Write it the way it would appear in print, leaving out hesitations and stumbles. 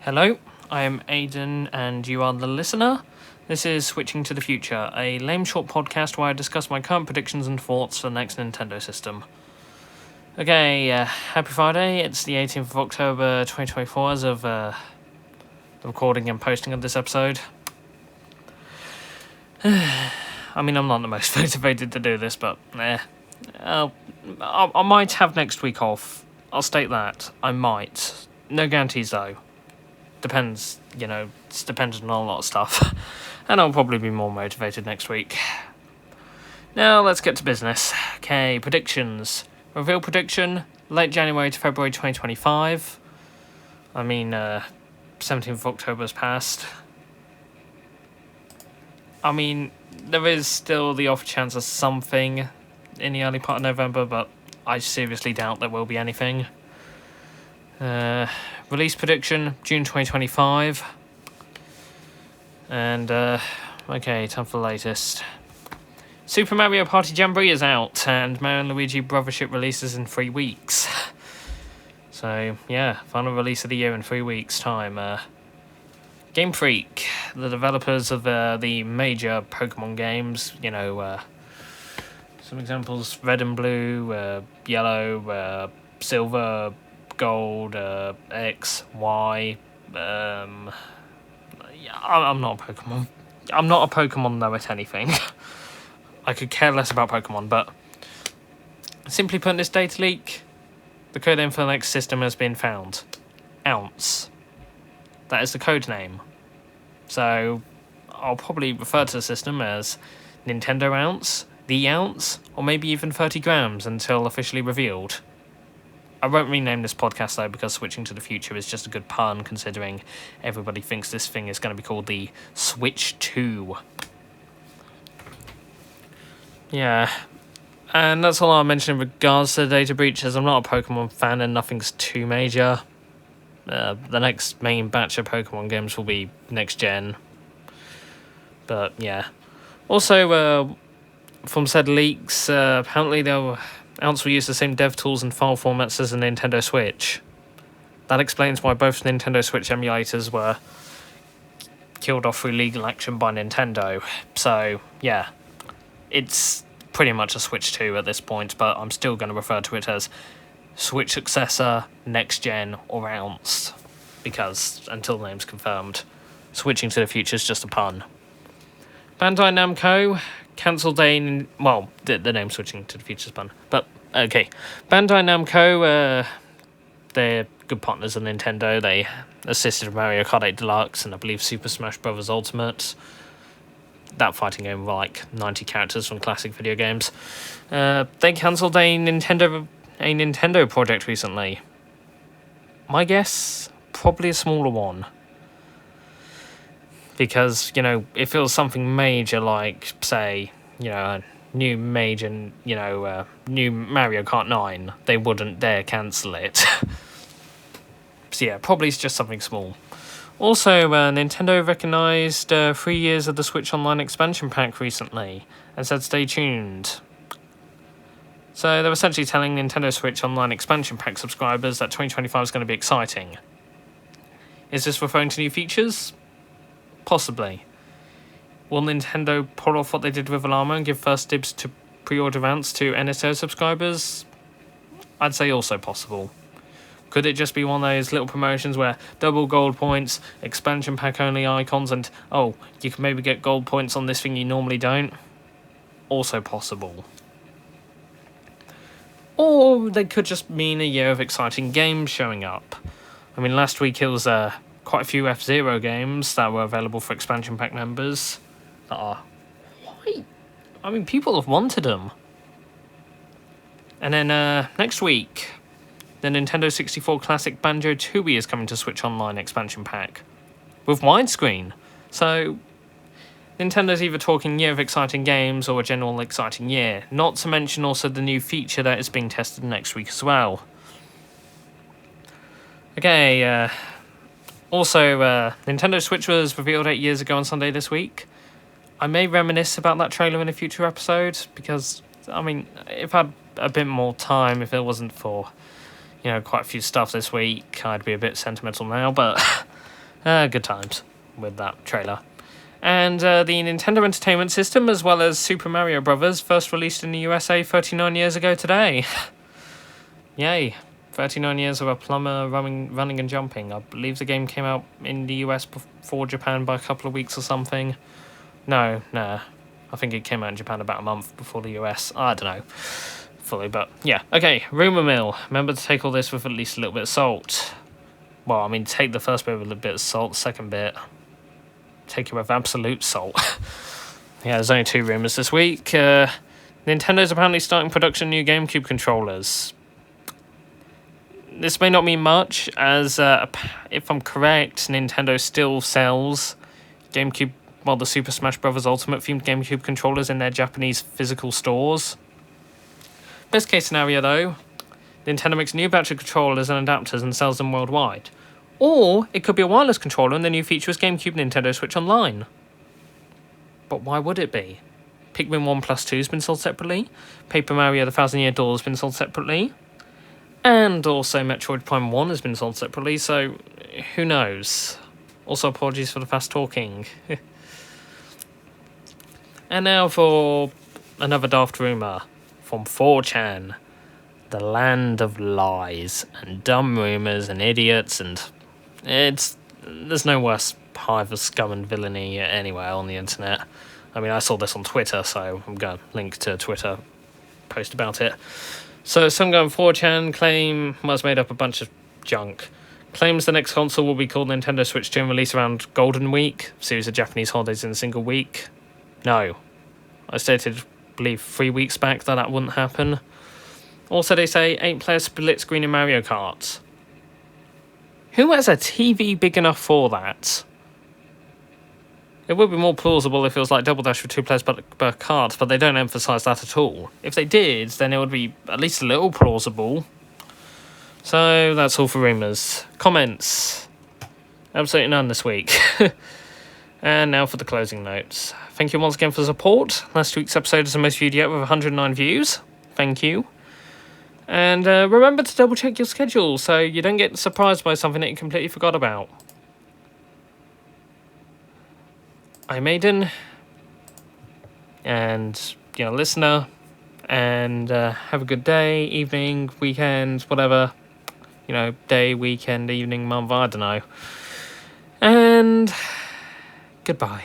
Hello, I am Aidan and you are the listener. This is Switching to the Future, a lame short podcast where I discuss my current predictions and thoughts for the next Nintendo system. Okay, happy Friday, it's the 18th of October 2024 as of the recording and posting of this episode. I mean, I'm not the most motivated to do this, but I might have next week off. I'll state that. I might. No guarantees though. Depends, it's dependent on a lot of stuff. And I'll probably be more motivated next week. Now, let's get to business. Okay, predictions. Reveal prediction, late January to February 2025. 17th of October's passed. There is still the off chance of something in the early part of November, but I seriously doubt there will be anything. Release prediction, June 2025. And, okay, time for the latest. Super Mario Party Jamboree is out, and Mario and Luigi Brothership releases in 3 weeks. So, yeah, final release of the year in 3 weeks' time. Game Freak, the developers of the major Pokemon games, some examples, Red and Blue, Yellow, Silver, Gold, X, Y. I'm not a Pokemon. I'm not a Pokemon though at anything. I could care less about Pokemon, but simply put, in this data leak, the code name for the next system has been found. Ounce. That is the code name. So I'll probably refer to the system as Nintendo Ounce, the Ounce, or maybe even 30 grams until officially revealed. I won't rename this podcast though, because Switching to the Future is just a good pun, considering everybody thinks this thing is going to be called the Switch 2. Yeah, and that's all I'll mention in regards to the data breach, as I'm not a Pokemon fan and nothing's too major. The next main batch of Pokemon games will be next gen. But yeah. Also, from said leaks, apparently Ounce will use the same dev tools and file formats as the Nintendo Switch. That explains why both Nintendo Switch emulators were killed off through legal action by Nintendo. So, yeah, it's pretty much a Switch 2 at this point, but I'm still going to refer to it as Switch Successor, Next Gen, or Ounce, because until the name's confirmed, Switching to the Future is just a pun. Bandai Namco cancelled the name Switching to the Future's pun, but okay. Bandai Namco, they're good partners of Nintendo. They assisted Mario Kart 8 Deluxe and I believe Super Smash Bros. Ultimate. That fighting game with like 90 characters from classic video games. They cancelled a Nintendo project recently. My guess, probably a smaller one. Because, it feels something major like, say, a new major, new Mario Kart 9. They wouldn't dare cancel it. So yeah, probably it's just something small. Also, Nintendo recognised 3 years of the Switch Online expansion pack recently and said stay tuned. So they're essentially telling Nintendo Switch Online expansion pack subscribers that 2025 is going to be exciting. Is this referring to new features? Possibly. Will Nintendo pull off what they did with Alamo and give first dibs to pre-order Ounce to NSO subscribers? I'd say also possible. Could it just be one of those little promotions where double gold points, expansion pack only icons, and you can maybe get gold points on this thing you normally don't? Also possible. Or they could just mean a year of exciting games showing up. Last week it was quite a few F-Zero games that were available for expansion pack members that are quite... people have wanted them. And then next week, the Nintendo 64 Classic Banjo-Tooie is coming to Switch Online expansion pack with widescreen. So Nintendo's either talking year of exciting games or a general exciting year, not to mention also the new feature that is being tested next week as well. Okay, also, Nintendo Switch was revealed 8 years ago on Sunday this week. I may reminisce about that trailer in a future episode, because, if I had a bit more time, if it wasn't for, quite a few stuff this week, I'd be a bit sentimental now, but Good times with that trailer. And the Nintendo Entertainment System, as well as Super Mario Bros., first released in the USA 39 years ago today. Yay. 39 years of a plumber running and jumping. I believe the game came out in the US before Japan by a couple of weeks or something. No. I think it came out in Japan about a month before the US. I don't know fully, but yeah. Okay, rumour mill. Remember to take all this with at least a little bit of salt. Well, I mean, take the first bit with a little bit of salt, the second bit, take it with absolute salt. Yeah, there's only 2 rumours this week. Nintendo's apparently starting production new GameCube controllers. This may not mean much, as if I'm correct, Nintendo still sells GameCube, well, the Super Smash Bros. Ultimate themed GameCube controllers in their Japanese physical stores. Best case scenario, though, Nintendo makes a new batch of controllers and adapters and sells them worldwide. Or it could be a wireless controller and the new feature is GameCube Nintendo Switch Online. But why would it be? Pikmin 1 Plus 2 has been sold separately. Paper Mario The Thousand Year Door has been sold separately. And also Metroid Prime 1 has been sold separately, so who knows? Also, apologies for the fast talking. And now for another daft rumour from 4chan. The land of lies and dumb rumours and idiots, and there's no worse hive of scum and villainy anywhere on the internet. I mean, I saw this on Twitter, so I'm going to link to a Twitter post about it. So some guy on 4chan claim was made up a bunch of junk. Claims the next console will be called Nintendo Switch 2 and release around Golden Week, series of Japanese holidays in a single week. No. I stated, I believe, 3 weeks back that wouldn't happen. Also, they say 8-player split screen in Mario Kart. Who has a TV big enough for that? It would be more plausible if it was like Double Dash with 2 players per kart, but they don't emphasise that at all. If they did, then it would be at least a little plausible. So that's all for rumours. Comments. Absolutely none this week. And now for the closing notes. Thank you once again for the support. Last week's episode is the most viewed yet with 109 views. Thank you. And remember to double check your schedule so you don't get surprised by something that you completely forgot about. I'm Aiden, and you're a listener, and have a good day, evening, weekend, whatever, day, weekend, evening, month, I don't know. And goodbye.